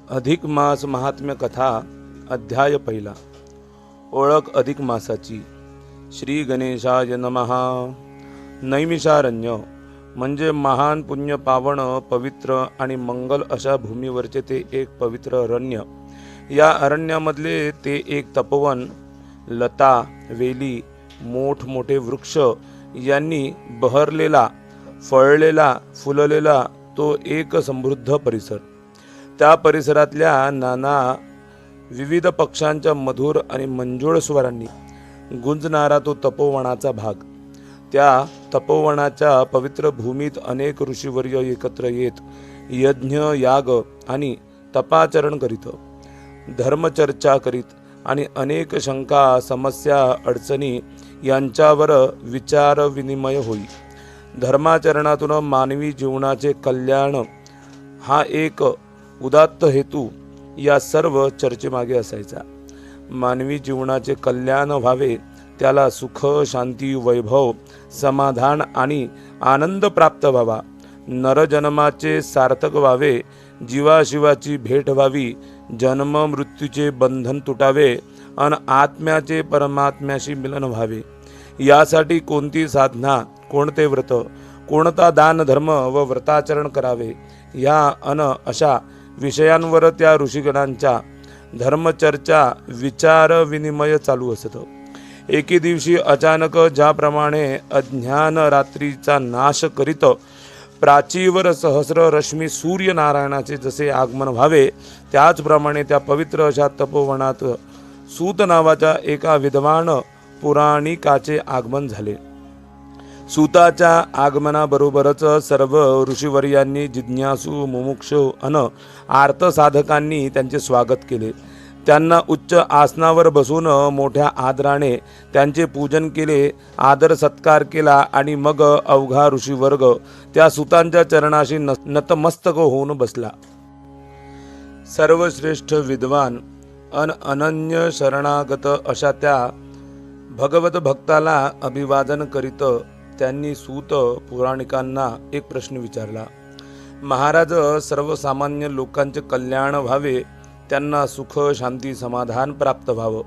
अधिक मास महात्म्य कथा अध्याय पहिला. ओळख अधिक मासाची. श्री गणेशाय नमः. नैमिषारण्य म्हणजे महान पुण्य पावन पवित्र आणि मंगल अशा भूमीवरचे ते एक पवित्र अरण्य. या अरण्यामधले ते एक तपोवन, लता वेली मोठमोठे वृक्ष यांनी बहरलेला फळलेला फुललेला तो एक समृद्ध परिसर. त्या परिसरातल्या नाना विविध पक्ष्यांच्या मधुर आणि मंजूळ स्वरांनी गुंजणारा तो तपोवनाचा भाग. त्या तपोवनाच्या पवित्र भूमीत अनेक ऋषीवर्य एकत्र येत यज्ञ याग आणि तपाचरण करीत, धर्मचर्चा करीत आणि अनेक शंका समस्या अडचणी यांच्यावर विचार विनिमय होई. धर्माचरणातून मानवी जीवनाचे कल्याण हा एक उदात्त हेतू या सर्व चर्चेमागे असायचा. मानवी जीवनाचे कल्याण व्हावे, त्याला सुख शांती वैभव समाधान आणि आनंद प्राप्त व्हावा, नरजन्माचे सार्थक व्हावे, जीवाशिवाची भेट व्हावी, जन्म मृत्यूचे बंधन तुटावे आणि आत्म्याचे परमात्म्याशी मिलन व्हावे, यासाठी कोणती साधना, कोणते व्रत, कोणता दान धर्म व व्रताचरण करावे, या अशा विषयांवर त्या ऋषीगणांच्या धर्मचर्चा विचार विनिमय चालू असत. एके दिवशी अचानक ज्याप्रमाणे अज्ञान रात्रीचा नाश करीत प्राचीवर सहस्र रश्मी सूर्यनारायणाचे जसे आगमन व्हावे, त्याचप्रमाणे त्या पवित्र अशा तपोवनात सूत नावाच्या एका विद्वान पुराणिकाचे आगमन झाले. सूताच्या आगमनाबरोबरच सर्व ऋषीवर्यांनी, जिज्ञासू मुमुक्षु अन आर्त साधकांनी त्यांचे स्वागत केले. त्यांना उच्च आसनावर बसून मोठ्या आदराने त्यांचे पूजन केले, आदर सत्कार केला आणि मग अवघा ऋषीवर्ग त्या सूतांच्या चरणाशी नतमस्तक होऊन बसला. सर्वश्रेष्ठ विद्वान अनन्य शरणागत अशा त्या भगवत भक्ताला अभिवादन करीत त्यांनी सूत पुराणिकांना एक प्रश्न विचारला. महाराज, सर्वसामान्य लोकांचे कल्याण व्हावे, त्यांना सुख शांती समाधान प्राप्त व्हावं,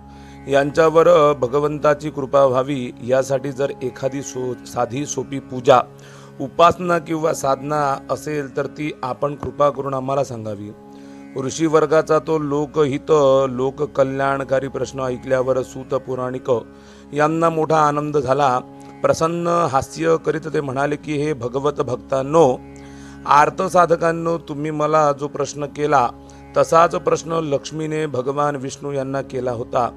यांच्यावर भगवंताची कृपा व्हावी, यासाठी जर एखादी साधी सोपी पूजा उपासना किंवा साधना असेल तर ती आपण कृपा करून आम्हाला सांगावी. ऋषी वर्गाचा तो लोकहित लोककल्याणकारी प्रश्न ऐकल्यावर सूत पुराणिक यांना मोठा आनंद झाला. प्रसन्न हास्य करीत ते म्हणाले की हे भगवत भक्तांनो, आर्त साधकांनो, तुम्ही मला जो प्रश्न केला तसाच प्रश्न लक्ष्मीने भगवान विष्णू यांना केला होता.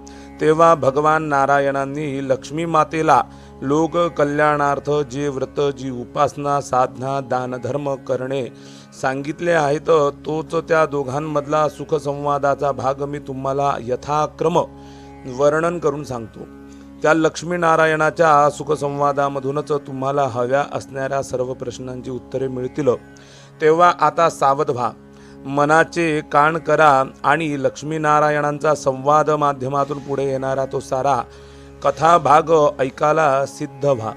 तेव्हा भगवान नारायणांनी लक्ष्मी मातेला लोक कल्याणार्थ जे व्रत, जी उपासना साधना दानधर्म करणे सांगितले आहेत, तोच त्या दोघांमधला सुखसंवादाचा भाग मी तुम्हाला यथाक्रम वर्णन करून सांगतो. त्या लक्ष्मीनारायणाच्या सुखसंवादामधूनच तुम्हाला हव्या असणाऱ्या सर्व प्रश्नांची उत्तरे मिळतील. तेव्हा आता सावध व्हा, मनाचे कान करा आणि लक्ष्मीनारायणांचा संवाद माध्यमातून पुढे येणारा तो सारा कथा भाग ऐकायला सिद्ध व्हा.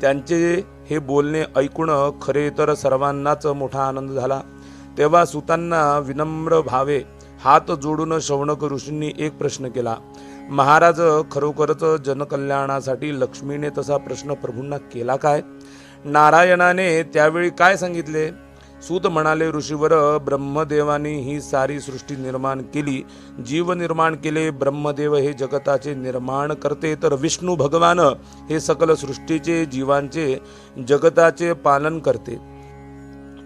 त्यांचे हे बोलणे ऐकून खरे तर सर्वांनाच मोठा आनंद झाला. तेव्हा सुतांना विनम्र भावे हात जोडून शौनक ऋषींनी एक प्रश्न केला. महाराज, खरोखरच जनकल्याणासाठी लक्ष्मीने तसा प्रश्न प्रभूंना केला काय? नारायणाने त्यावेळी काय सांगितले? सूत म्हणाले, ऋषीवर, ब्रह्मदेवाने ही सारी सृष्टी निर्माण केली, जीव निर्माण केले. ब्रह्मदेव हे जगताचे निर्माण करते, तर विष्णू भगवान हे सकल सृष्टीचे जीवांचे जगताचे पालन करते.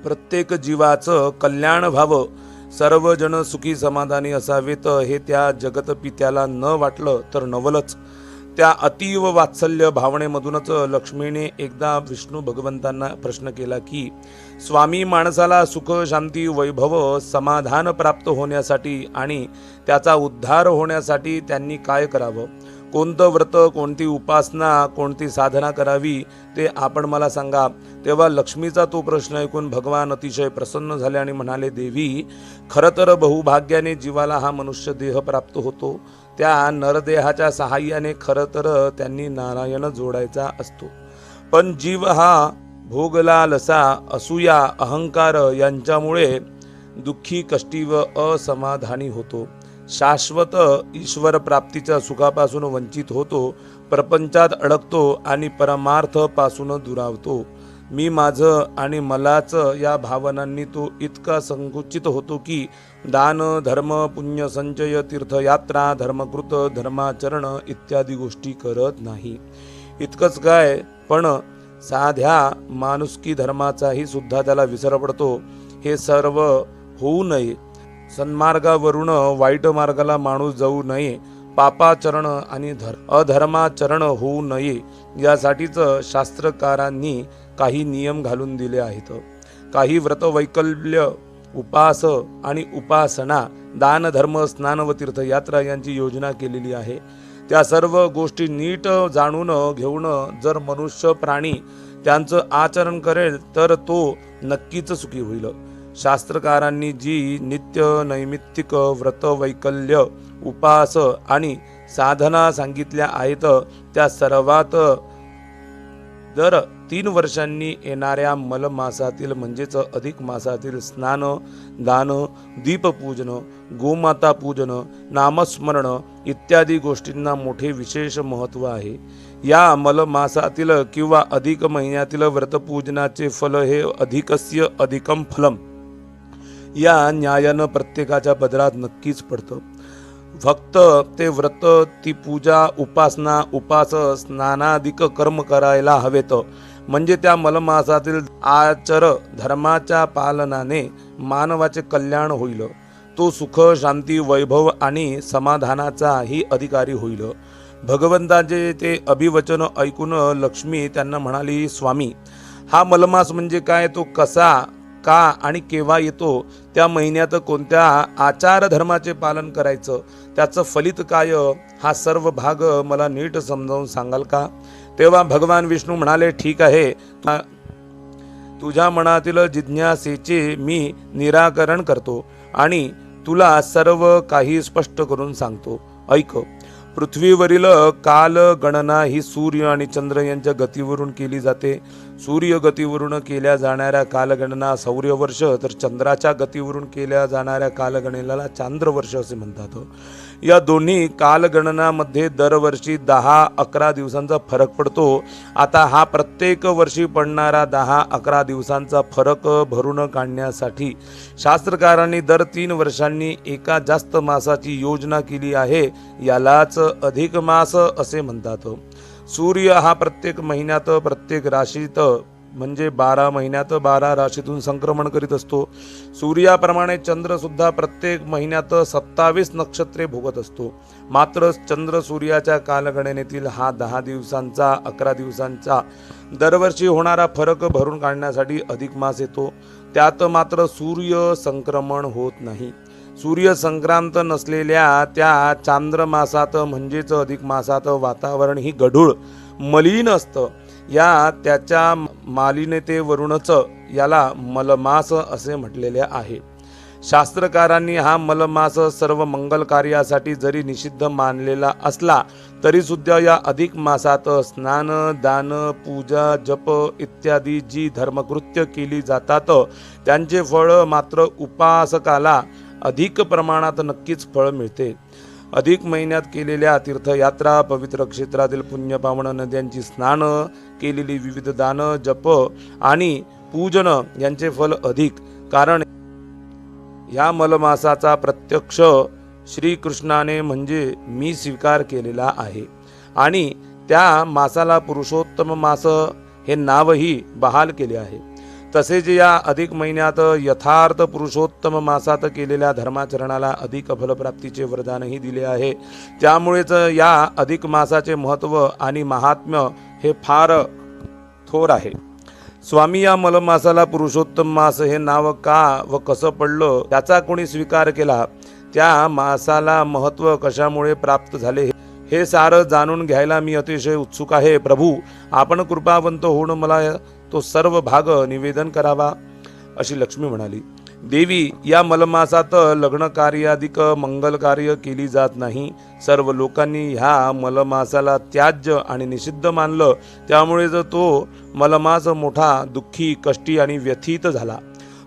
प्रत्येक जीवाचं कल्याण व्हावं, सर्वजण सुखी समाधानी असावेत, हे त्या जगतपित्याला न वाटलं तर नवलच. त्या अतीव वात्सल्य भावनेमधूनच लक्ष्मीने एकदा विष्णू भगवंतांना प्रश्न केला की स्वामी, माणसाला सुख शांती वैभव समाधान प्राप्त होण्यासाठी आणि त्याचा उद्धार होण्यासाठी त्यांनी काय करावं? कोणतं व्रत, कोणती उपासना, कोणती साधना करावी, ते आपण मला सांगा. तेव्हा लक्ष्मीचा तो प्रश्न ऐकून भगवान अतिशय प्रसन्न झाले आणि म्हणाले, देवी, खरं तर बहुभाग्याने जीवाला हा मनुष्य देह प्राप्त होतो. त्या नरदेहाच्या सहाय्याने खरं तर त्यांनी नारायण जोडायचा असतो. पण जीव हा भोगलालसा, असूया, अहंकार यांच्यामुळे दुःखी, कष्टी व असमाधानी होतो. शाश्वत ईश्वर प्राप्तीच्या सुखापासून वंचित होतो. प्रपंचात अडकतो आणि परमार्थ पासून दुरावतो. मी, माझं आणि मलाच या भावनांनी तो इतका संकुचित होतो की दान, धर्म, पुण्य संचय, तीर्थयात्रा, धर्मकृत, धर्माचरण इत्यादी गोष्टी करत नाही. इतकंच काय, पण साध्या माणुसकी धर्माचाही सुद्धा त्याला विसर पडतो. हे सर्व होऊ नये. सन्मार्गावरून वाईट मार्गाला माणूस जाऊ नये. पापाचरण आणि अधर्माचरण होऊ नये यासाठीच शास्त्रकारांनी काही नियम घालून दिले आहेत. काही व्रतवैकल्य, उपास आणि उपासना, दान, धर्म, स्नान व तीर्थयात्रा यांची योजना केलेली आहे. त्या सर्व गोष्टी नीट जाणून घेऊन जर मनुष्य प्राणी त्यांचं आचरण करेल तर तो नक्कीच सुखी होईल. शास्त्रकारांनी जी नित्य नैमित्तिक व्रतवैकल्य, उपास आणि साधना सांगितल्या आहेत त्या सर्वात दर 3 वर्षांनी येणाऱ्या मलमासातील म्हणजेच अधिक मासातील स्नान, दान, दीपपूजन, गोमाता पूजन, नामस्मरण इत्यादी गोष्टींना मोठे विशेष महत्त्व आहे. या मलमासातील किंवा अधिक महिन्यातील व्रतपूजनाचे फल हे अधिकस्य अधिकम फलम या न्यायानं प्रत्येकाच्या पदरात नक्कीच पडतं. फक्त ते व्रत, ती पूजा, उपासना, उपास, स्नानादिक कर्म करायला हवेत. म्हणजे त्या मलमासातील आचर धर्माच्या पालनाने मानवाचे कल्याण होईल. तो सुख, शांती, वैभव आणि समाधानाचाही अधिकारी होईल. भगवंताचे ते अभिवचन ऐकून लक्ष्मी त्यांना म्हणाली, स्वामी, हा मलमास म्हणजे काय, तो कसा, का आणि केव्हा येतो, त्या महिन्यात कोणत्या आचार धर्माचे पालन करायचं, त्याचं फलित काय, हा सर्व भाग मला नीट समजावून सांगाल का? तेव्हा भगवान विष्णू म्हणाले, ठीक आहे, तुझ्या मनातील जिज्ञासेचे मी निराकरण करतो आणि तुला सर्व काही स्पष्ट करून सांगतो. ऐक. पृथ्वीवरील कालगणना ही सूर्य आणि चंद्र यांच्या गतीवरून केली जाते. सूर्य गतीवरून केल्या जाणाऱ्या कालगणना सौर्यवर्ष, तर चंद्राच्या गतीवरून केल्या जाणाऱ्या कालगणनेला चांद्रवर्ष असे म्हणतात. या दोन्ही कालगणनामध्ये दरवर्षी 10-11 दिवसांचा फरक पडतो. आता हा प्रत्येक वर्षी पडणारा 10-11 दिवसांचा फरक भरून काढण्यासाठी शास्त्रकारांनी दर 3 वर्षांनी एका जास्त मासाची योजना केली आहे. यालाच अधिक मास असे म्हणतात. सूर्य हा प्रत्येक महिन्यात प्रत्येक राशीत म्हणजे 12 महिन्यात 12 राशीतून संक्रमण करीत असतो. सूर्याप्रमाणे चंद्र सुद्धा प्रत्येक महिन्यात 27 नक्षत्रे भोगत असतो. मात्र चंद्र सूर्याच्या कालगणनेतील हा 10 दिवसांचा 11 दिवसांचा दरवर्षी होणारा फरक भरून काढण्यासाठी अधिक मास येतो. त्यात मात्र सूर्य संक्रमण होत नाही. सूर्य संक्रांत नसलेल्या त्या चांद्रमासात म्हणजेच अधिक मासात वातावरण ही गढूळ, मलिन असतं. या त्याच्या मालिनतेवरूनच याला मलमास असे म्हटलेले आहे. शास्त्रकारांनी हा मलमास सर्व मंगल कार्यासाठी जरी निषिद्ध मानलेला असला तरी सुद्धा या अधिक मासात स्नान, दान, पूजा, जप इत्यादी जी धर्मकृत्य केली जातात त्यांचे फळ मात्र उपासकाला अधिक प्रमाणात नक्कीच फळ मिळते. अधिक महिन्यात केलेल्या तीर्थयात्रा, पवित्र क्षेत्रातील पुण्यपावन नद्यांची स्नान, केलेली विविध दान, जप आणि पूजन यांचे फल अधिक. कारण या मलमासाचा प्रत्यक्ष श्रीकृष्णाने म्हणजे मी स्वीकार केलेला आहे आणि त्या मासाला पुरुषोत्तम मास हे नावही बहाल केले आहे. तसेच या अधिक महिन्यात यथार्थ पुरुषोत्तम मासात केलेल्या धर्माचरणाला अधिक फलप्राप्तीचे वरदानही दिले आहे. त्यामुळेच या अधिक मासाचे महत्त्व आणि महात्म्य हे फार थोर आहे. स्वामी, या मलमासाला पुरुषोत्तम मास हे नाव का व कसं पडलं, त्याचा कोणी स्वीकार केला, त्या मासाला महत्त्व कशामुळे प्राप्त झाले, हे सारं जाणून घ्यायला मी अतिशय उत्सुक आहे. प्रभू, आपण कृपावंत होऊन मला तो सर्व भाग निवेदन करावा, अशी लक्ष्मी म्हणाली. देवी, या मलमासात लग्न कार्याधिक मंगल कार्य केली जात नाही. सर्व लोकांनी ह्या मलमासाला त्याज्य आणि निषिद्ध मानलं. त्यामुळे तो मलमास मोठा दुःखी, कष्टी आणि व्यथित झाला.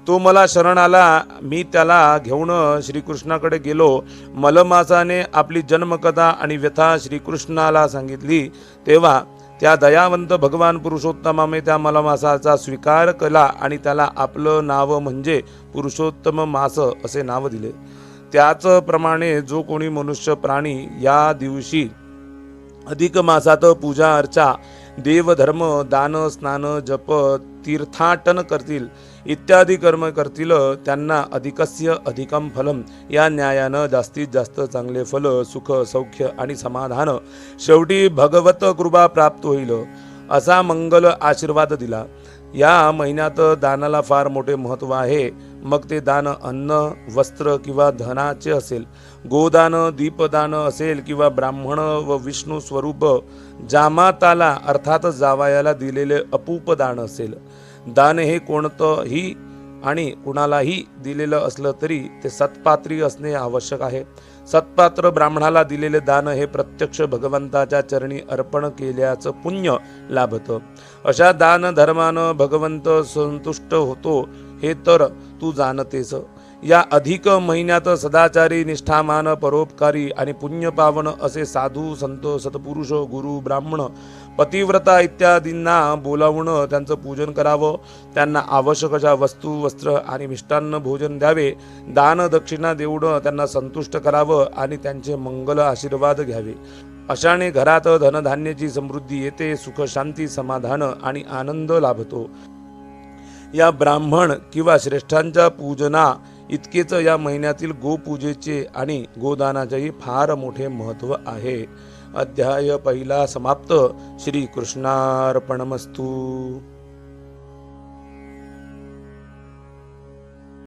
तो मला शरण आला. मी त्याला घेऊन श्रीकृष्णाकडे गेलो. मलमासाने आपली जन्मकथा आणि व्यथा श्रीकृष्णाला सांगितली. तेव्हा त्या दयावंत भगवान पुरुषोत्तमाने त्या मलमासाचा स्वीकार केला आणि त्याला आपलं नाव म्हणजे पुरुषोत्तम मास असे नाव दिले. त्याचप्रमाणे जो कोणी मनुष्य प्राणी या दिवशी अधिक मासात पूजा अर्चा, देवधर्म, दान, स्नान, जप, तीर्थाटन करतील इत्यादी कर्म करतील त्यांना अधिकस्य अधिकम फलम या न्यायानं जास्तीत जास्त चांगले फल, सुख, सौख्य आणि समाधान, शेवटी भगवत कृपा प्राप्त होईल असा मंगल आशीर्वाद दिला. या महिन्यात दानाला फार मोठे महत्त्व आहे. मग ते दान अन्न, वस्त्र किंवा धनाचे असेल, गोदान, दीपदान असेल किंवा ब्राह्मण व विष्णू स्वरूप जामाताला अर्थात जावयाला दिलेले अपूप दान असेल. दान हे कोणतंही आणि कुणालाही दिलेलं असलं तरी ते सत्पात्री असणे आवश्यक आहे. सत्पात्र ब्राह्मणाला दिलेले दान हे प्रत्यक्ष भगवंताच्या चरणी अर्पण केल्याचं पुण्य लाभतं. अशा दान धर्मानं भगवंत संतुष्ट होतो हे तर तू जाणतेस. या अधिक महिन्यात सदाचारी, निष्ठामान, परोपकारी आणि पुण्यपावन असे साधू, संत, सत्पुरुष, गुरु, ब्राह्मण, पतिव्रता इत्यादींना बोलावून त्यांचं पूजन करावं. त्यांना आवश्यक अशा वस्तू, वस्त्र आणि मिष्टान्न भोजन द्यावे. दान दक्षिणा देऊन त्यांना संतुष्ट करावं आणि त्यांचे मंगल आशीर्वाद घ्यावे. अशाने घरात धनधान्याची समृद्धी येते, सुख, शांती, समाधान आणि आनंद लाभतो. या ब्राह्मण किंवा श्रेष्ठांच्या पूजना इतकेच या महिन्यातील गोपूजेचे आणि गोदानाचेही फार मोठे महत्त्व आहे. अध्याय पहिला समाप्त. श्री कृष्णार्पणमस्तु.